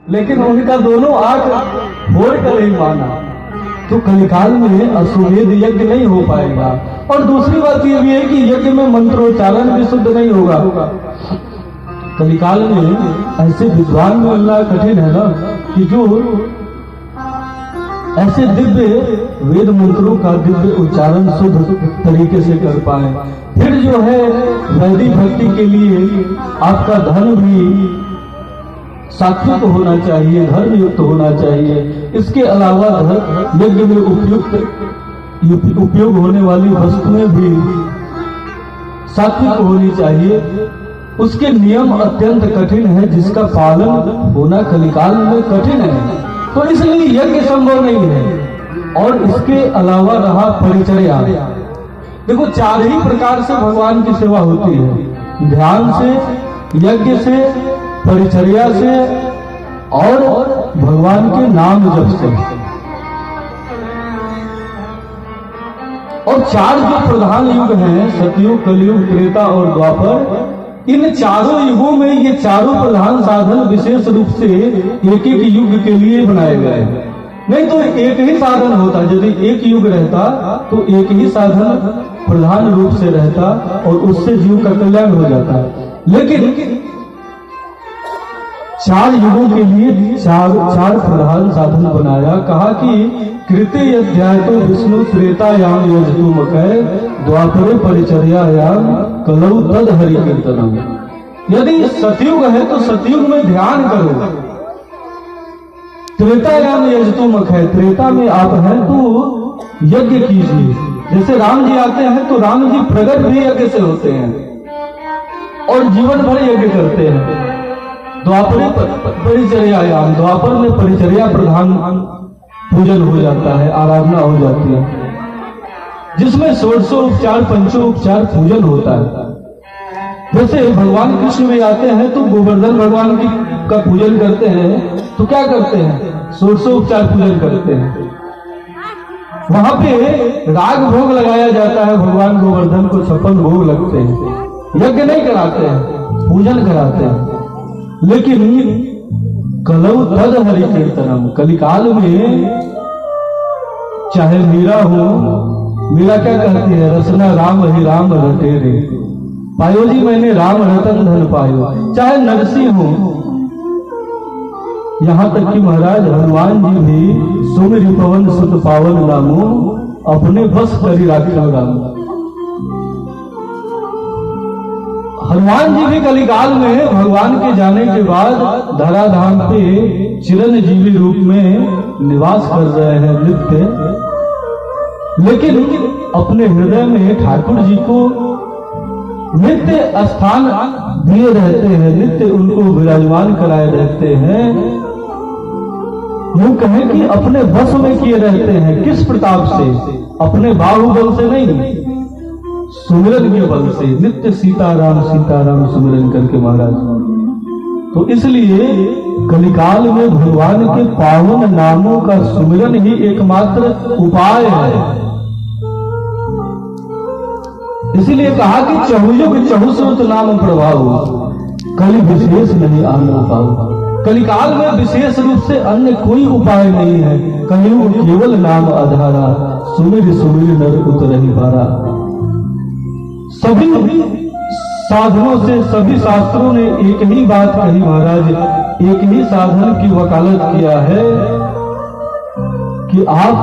लेकिन उनका दोनों आंख फोड़ कर ही माना। तो कलिकाल में अश्वमेध यज्ञ नहीं हो पाएगा। और दूसरी बात यह भी है कि यज्ञ में मंत्रोच्चारण भी शुद्ध नहीं होगा। कलिकाल में ऐसे विद्वान मिलना कठिन है ना कि जो ऐसे दिव्य वेद मंत्रों का दिव्य उच्चारण शुद्ध तरीके से कर पाए। फिर जो है वैदिक भक्ति के लिए आपका धन भी सात्विक होना चाहिए, धर्म युक्त होना चाहिए। इसके अलावा यज्ञ में उपयोग होने वाली वस्तुएं भी सात्विक होनी चाहिए। उसके नियम अत्यंत कठिन है, जिसका पालन होना कलिकाल में कठिन है। तो इसलिए यज्ञ संभव नहीं है। और इसके अलावा रहा परिचर्या। देखो, 4 ही प्रकार से भगवान की सेवा होती है, ध्यान से, यज्ञ से, परिचर्या से और भगवान के नाम जप से। और 4 जो प्रधान युग हैं, सतयुग, कलयुग, त्रेता और द्वापर, इन चारों युगों में ये चारों प्रधान साधन विशेष रूप से एक एक युग के लिए बनाए गए। नहीं तो एक ही साधन होता, यदि एक युग रहता तो एक ही साधन प्रधान रूप से रहता और उससे जीव का कल्याण हो जाता। लेकिन 4 युगों के लिए चार प्रधान साधन बनाया। कहा कि कृते अध्याय तो विष्णु त्रेतायाम यजतु मकय द्वापरे परिचर्यायाम कलौ तद हरि कीर्तनम। यदि सतयुग है तो सतयुग में ध्यान करो, त्रेतायाम यजतु मकय, त्रेता में आप हैं तो यज्ञ कीजिए। जैसे राम जी आते हैं तो राम जी प्रगट भी यज्ञ से होते हैं और जीवन भर यज्ञ करते हैं। द्वापरे परिचर्यायाम, द्वापर में परिचर्या प्रधान पूजन हो जाता है, आराधना हो जाती है, जिसमें षोडशोपचार, पंचोपचार पूजन होता है। जैसे भगवान कृष्ण में आते हैं तो गोवर्धन भगवान का पूजन करते हैं, तो क्या करते हैं? षोडशोपचार पूजन करते हैं। वहां पे राग भोग लगाया जाता है, भगवान गोवर्धन को 56 भोग लगते हैं। यज्ञ नहीं कराते हैं, पूजन कराते हैं। लेकिन कलौ तद हरि कीर्तनम, कलिकाल में चाहे मीरा हो, मीरा क्या कहती है? रसना राम ही राम रटे रे, पायो जी मैंने राम रतन धन पायो। चाहे नरसिंह हो, यहां तक कि महाराज हनुमान जी भी सुमिर पवन सुत पावन नामो, अपने बस करी राखियो राम। हनुमान जी भी कलिकाल में भगवान के जाने के बाद धराधाम पे चिरंजीवी रूप में निवास कर रहे हैं नित्य। लेकिन अपने हृदय में ठाकुर जी को नित्य स्थान दिए रहते हैं, नित्य उनको विराजमान कराए रहते हैं। यूं कहें कि अपने बस में किए रहते हैं। किस प्रताप से? अपने बाहुबल से नहीं, सुमिरन के बल से। नित्य सीताराम सीताराम सुमिरन करके महाराज। तो इसलिए कलिकाल में भगवान के पावन नामों का सुमिरन ही एकमात्र उपाय है। इसीलिए कहा कि चहुयुग चहुश्रुत नाम प्रभाव, कलि विशेष नहीं आना पाओ। कलिकाल में विशेष रूप से अन्य कोई उपाय नहीं है। कलयुग केवल नाम आधारा, सुमिर सुमिर नर उतरहि पारा। सभी साधनों से, सभी शास्त्रों ने एक ही बात कही महाराज, एक ही साधन की वकालत किया है कि आप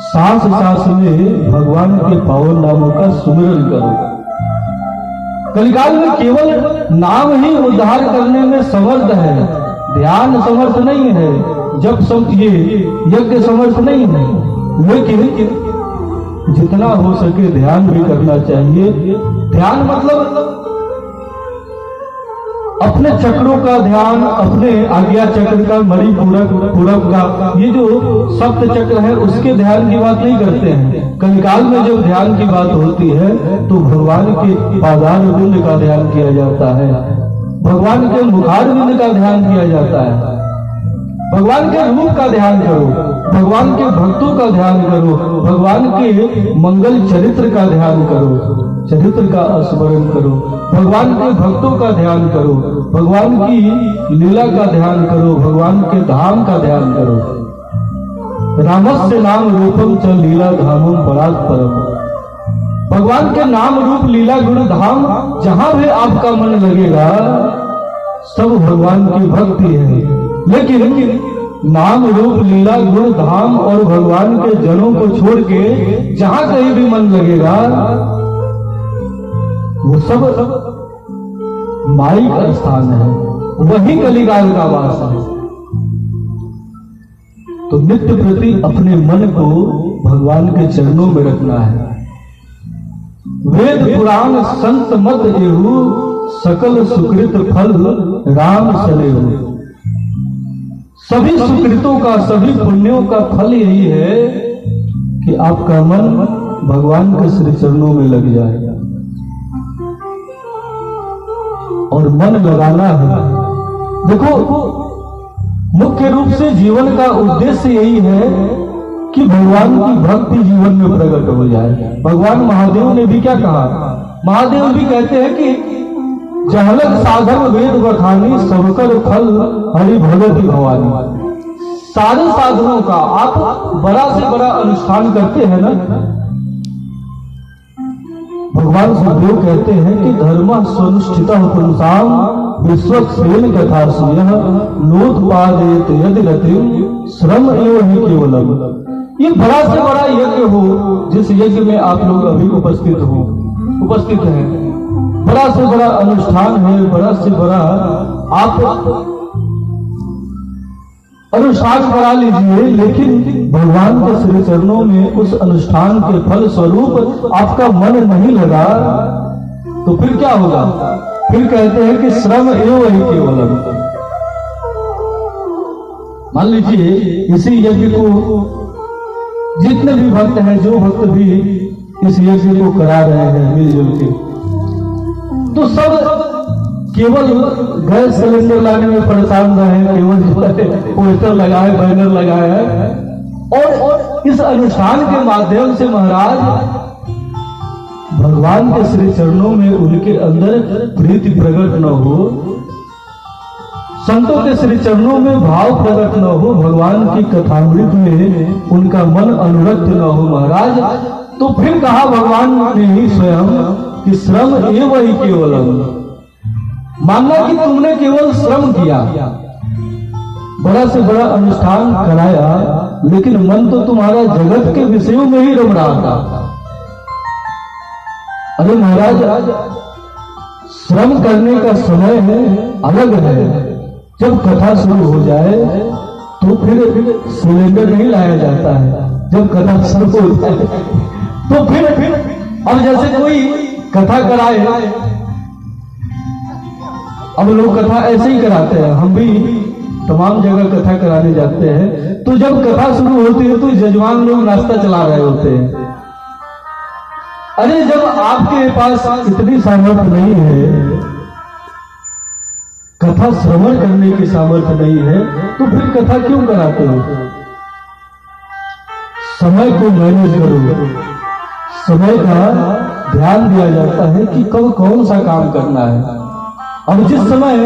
सांस सांस में भगवान के पावन नामों का सुमिरन करो। कलिकाल में केवल नाम ही उद्धार करने में समर्थ है, ध्यान समर्थ नहीं है, जब ये यज्ञ समर्थ नहीं है। लेकिन जितना हो सके ध्यान भी करना चाहिए। ध्यान मतलब अपने चक्रों का ध्यान, अपने आज्ञा चक्र का, मणिपूरक का, ये जो सप्त चक्र है उसके ध्यान की बात नहीं करते हैं। कलिकाल में जब ध्यान की बात होती है तो भगवान के पादार बिंद का ध्यान किया जाता है, भगवान के मुखार बिंद का ध्यान किया जाता है। भगवान के रूप का ध्यान करो, भगवान के भक्तों का ध्यान करो, भगवान के मंगल चरित्र का ध्यान करो। चरित्र का स्मरण करो, भगवान के भक्तों का ध्यान करो, भगवान की लीला का ध्यान करो, भगवान के धाम का ध्यान करो। रामस्य नाम रूपम च लीला धामम परात परम। भगवान के नाम रूप लीला गुण धाम जहां भी आपका मन लगेगा सब भगवान की भक्ति है। लेकिन नाम रूप लीला गुण धाम और भगवान के जनों को छोड़ के जहां कहीं भी मन लगेगा वो सब माई का स्थान है, वही कलिकाल का वास है। तो नित्य प्रति अपने मन को भगवान के चरणों में रखना है। वेद पुराण संत मत एहु सकल सुकृत फल राम सनेहु। सभी सुकृतों का, सभी पुण्यों का फल यही है कि आपका मन भगवान के श्री चरणों में लग जाए। और मन लगाना है, देखो मुख्य रूप से जीवन का उद्देश्य यही है कि भगवान की भक्ति जीवन में प्रकट हो जाए। भगवान महादेव ने भी क्या कहा? महादेव भी कहते हैं कि जहलक साधन वेद बखानी सबकर फल हरि भगति भवानी। सारे साधनों का आप बड़ा से बड़ा अनुष्ठान करते हैं ना। भगवान सुखदेव कहते हैं कि धर्म स्वनुष्ठित पुंसाम विश्वक्सेन कथा सुयः नोत्पादेत यदि रतिम श्रम एवं ही केवलम। ये बड़ा से बड़ा यज्ञ हो जिस यज्ञ में आप लोग अभी उपस्थित हैं, बड़ा से बड़ा अनुष्ठान है, बड़ा से बड़ा आप अनुष्ठान करा लीजिए, लेकिन भगवान के श्री चरणों में उस अनुष्ठान के फल स्वरूप आपका मन नहीं लगा तो फिर क्या होगा? फिर कहते हैं कि श्रम एवं ही केवलम। मान लीजिए इसी यज्ञ को जितने भी भक्त हैं, जो भक्त भी इस यज्ञ को करा रहे हैं मिलजुल के, तो सब केवल गैस सिलेंडर लाने में परेशान रहे, केवल पोस्टर लगाए, बैनर लगाए, और इस अनुष्ठान के माध्यम से महाराज भगवान के श्री चरणों में उनके अंदर प्रीति प्रकट न हो, संतों के श्री चरणों में भाव प्रकट न हो, भगवान की कथामृत में उनका मन अनुरक्त न हो महाराज, तो फिर कहा भगवान ने ही स्वयं कि श्रम एवं ही केवलम। मानना कि तुमने केवल श्रम किया, बड़ा से बड़ा अनुष्ठान कराया, लेकिन मन तो तुम्हारा जगत के विषयों में ही रम रहा था। अरे महाराज, श्रम करने का समय अलग है। जब कथा शुरू हो जाए तो फिर सिलेंडर नहीं लाया जाता है। जब कथा शुरू हो जाए तो फिर अब जैसे कोई कथा कराए, अब लोग कथा ऐसे ही कराते हैं, हम भी तमाम जगह कथा कराने जाते हैं, तो जब कथा शुरू होती है तो जजमान लोग नाश्ता चला रहे होते हैं। अरे जब आपके पास इतनी सामर्थ्य नहीं है, कथा श्रवण करने की सामर्थ्य नहीं है, तो फिर कथा क्यों कराते हो? समय को मैनेज करो, समय का ध्यान दिया जाता है कि कब कौन सा काम करना है। अब जिस समय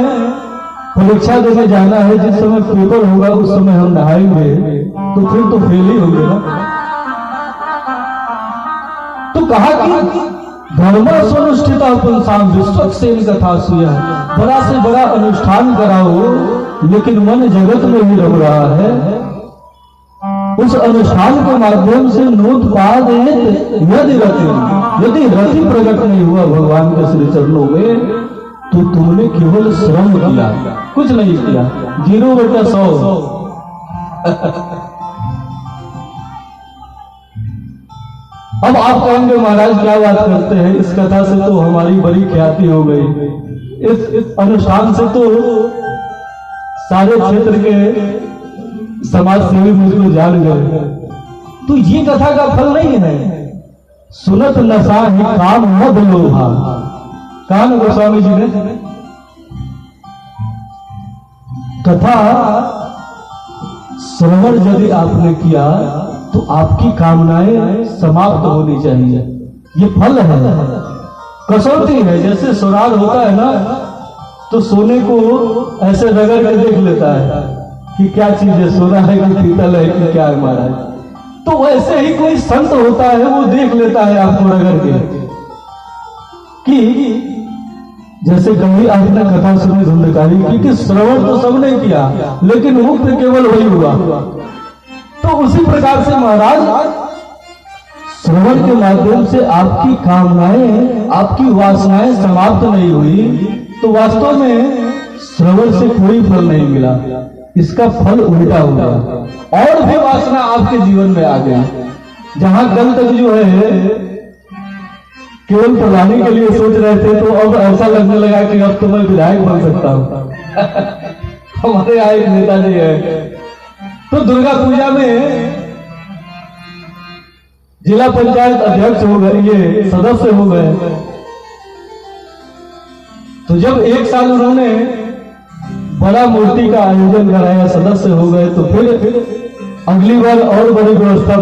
परीक्षा देने जाना है, जिस समय पेपर होगा, उस समय हम नहाएंगे तो फिर तो फेल ही होंगे ना। तो कहा कि धर्म स्वनुष्ठित पुंसाम विश्वक्सेन कथा सुयः। बड़ा से बड़ा अनुष्ठान कराओ, लेकिन मन जगत में ही रम रहा है। उस अनुष्ठान के माध्यम से नोत्पादेत यदि रति, यदि रति प्रकट नहीं हुआ भगवान के श्री चरणों में, तो तुमने केवल श्रम किया, कुछ नहीं किया, 0/100। अब आप कहेंगे महाराज क्या बात करते हैं, इस कथा से तो हमारी बड़ी ख्याति हो गई, इस अनुष्ठान से तो सारे क्षेत्र के समाज सेवी मुझको जान गए। तो ये कथा का फल नहीं है। सुनत नशा ही काम मद लोभा, कहा ना गोस्वामी जी ने। कथा श्रवण यदि आपने किया तो आपकी कामनाएं समाप्त होनी चाहिए, ये फल है। कसौटी है। जैसे सुराग होता है ना, तो सोने को ऐसे रगड़ के देख लेता है कि क्या चीज है, सोना है कि पीतल है कि क्या है महाराज। तो वैसे ही कोई संत होता है, वो देख लेता है आपको रगड़ के कि जैसे कभी आपने कथा सुनी धुंधकारी की कि श्रवण तो सबने किया लेकिन मुक्त केवल वही हुआ। तो उसी प्रकार से महाराज श्रवण के माध्यम से आपकी कामनाएं, आपकी वासनाएं समाप्त नहीं हुई, तो वास्तव में श्रवण से कोई फल नहीं मिला, इसका फल उल्टा हो गया और भी वासना आपके जीवन में आ गई। जहां कल तक जो है केवल प्रधानी के लिए सोच रहे थे, तो अब ऐसा लगने लगा कि अब तो मैं विधायक बन सकता हूं। हमारे यहाँ एक नेताजी है, तो दुर्गा पूजा में जिला पंचायत अध्यक्ष हो गए, ये सदस्य हो गए। तो जब एक साल उन्होंने बड़ा मूर्ति का आयोजन कराया, सदस्य हो गए, तो फिर अगली बार और बड़ी व्यवस्था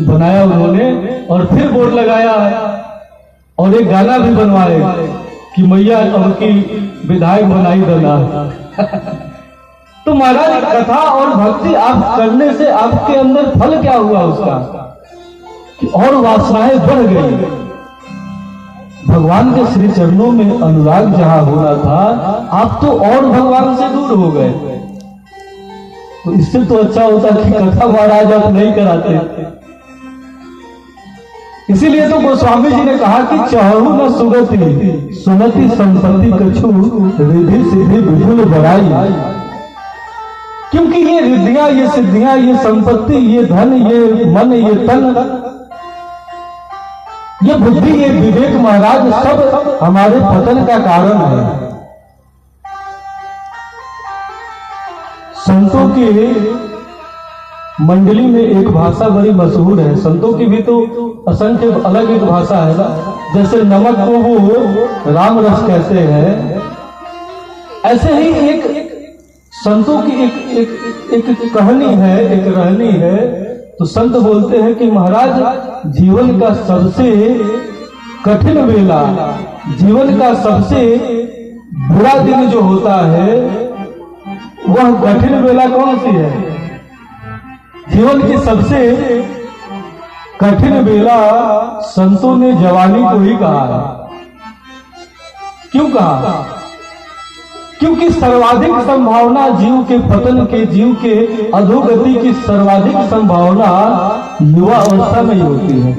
बनाया उन्होंने और फिर बोर्ड लगाया और एक गाना भी बनवाए कि मैया अब की विधायक बनाई देना। तो महाराज कथा और भक्ति आप करने से आपके अंदर फल क्या हुआ उसका कि और वासनाएं बढ़ गई। भगवान के श्री चरणों में अनुराग जहां होना था, आप तो और भगवान से दूर हो गए। तो इससे तो अच्छा होता कि कथा महाराज आप नहीं कराते। इसीलिए तो गोस्वामी जी ने कहा कि चाहू न सुगति सुनति संपत्ति कछु रिद्धि सिद्धि विपुल बड़ाई। क्योंकि ये रिद्धियां, ये सिद्धियां, ये संपत्ति, ये धन, ये मन, ये तन, ये बुद्धि, ये विवेक महाराज सब हमारे पतन का कारण है। संतों की मंडली में एक भाषा बड़ी मशहूर है। संतों की भी तो असंख्य अलग एक भाषा है ना। जैसे नमक को वो राम रस कहते हैं, ऐसे ही एक संतों की एक कहानी है, एक रहनी है। तो संत बोलते हैं कि महाराज जीवन का सबसे कठिन वेला, जीवन का सबसे बुरा दिन जो होता है, वह कठिन वेला कौन सी है? जीवन की सबसे कठिन वेला संतों ने जवानी को ही कहा है। क्यों कहा? क्योंकि सर्वाधिक संभावना जीव के पतन के, जीव के अधोगति की सर्वाधिक संभावना युवा अवस्था में ही होती है।